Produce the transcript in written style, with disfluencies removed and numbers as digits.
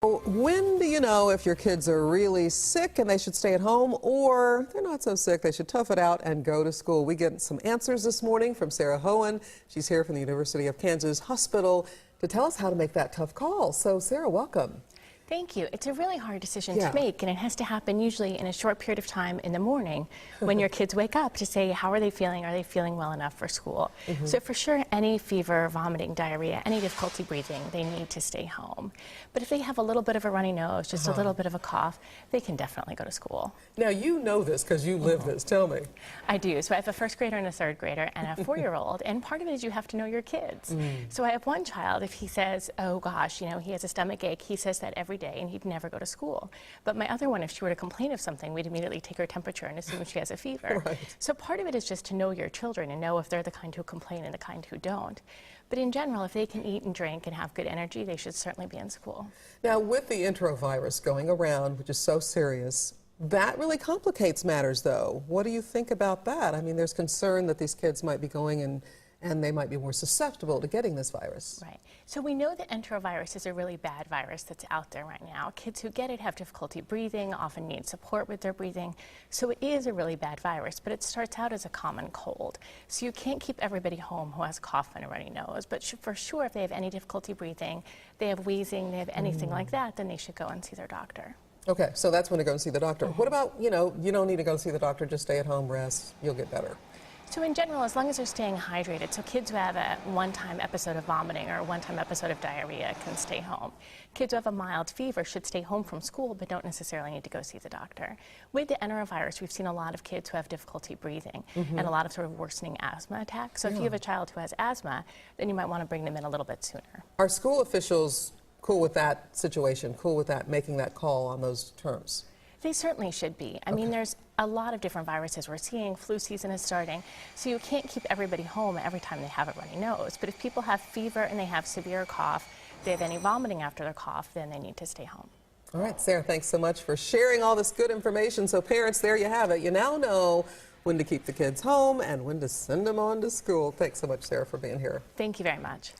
When do you know if your kids are really sick and they should stay at home, or they're not so sick, they should tough it out and go to school? We get some answers this morning from Sarah Hohen. She's here from the University of Kansas Hospital to tell us how to make that tough call. So Sarah, welcome. Thank you. It's a really hard decision to make, and it has to happen usually in a short period of time in the morning when your kids wake up to say, how are they feeling? Are they feeling well enough for school? So for sure, any fever, vomiting, diarrhea, any difficulty breathing, they need to stay home. But if they have a little bit of a runny nose, just a little bit of a cough, they can definitely go to school. Now, you know this because you live this. Tell me. I do. So I have a first grader and a third grader and a 4-year-old, and part of it is you have to know your kids. So I have one child, if he says, oh gosh, you know, he has a stomach ache, he says that every day, and he'd never go to school. But my other one, if she were to complain of something, we'd immediately take her temperature and assume she has a fever. Right. So part of it is just to know your children and know if they're the kind who complain and the kind who don't. But in general, if they can eat and drink and have good energy, they should certainly be in school. Now, with the enterovirus going around, which is so serious, that really complicates matters, though. What do you think about that? I mean, there's concern that these kids might be going and they might be more susceptible to getting this virus. Right. So we know that enterovirus is a really bad virus that's out there right now. Kids who get it have difficulty breathing, often need support with their breathing. So it is a really bad virus, but it starts out as a common cold. So you can't keep everybody home who has a cough and a runny nose, but for sure if they have any difficulty breathing, they have wheezing, they have anything like that, then they should go and see their doctor. Okay, so that's when to go and see the doctor. What about, you know, you don't need to go see the doctor, just stay at home, rest, you'll get better. So in general, as long as they're staying hydrated, so kids who have a one-time episode of vomiting or a one-time episode of diarrhea can stay home. Kids who have a mild fever should stay home from school but don't necessarily need to go see the doctor. With the enterovirus, we've seen a lot of kids who have difficulty breathing and a lot of sort of worsening asthma attacks. So if you have a child who has asthma, then you might want to bring them in a little bit sooner. Are school officials cool with that situation, cool with that, making that call on those terms? They certainly should be. I mean, there's a lot of different viruses we're seeing. Flu season is starting, so you can't keep everybody home every time they have a runny nose. But if people have fever and they have severe cough, they have any vomiting after their cough, then they need to stay home. All right, Sarah, thanks so much for sharing all this good information. So parents, there you have it. You now know when to keep the kids home and when to send them on to school. Thanks so much, Sarah, for being here. Thank you very much.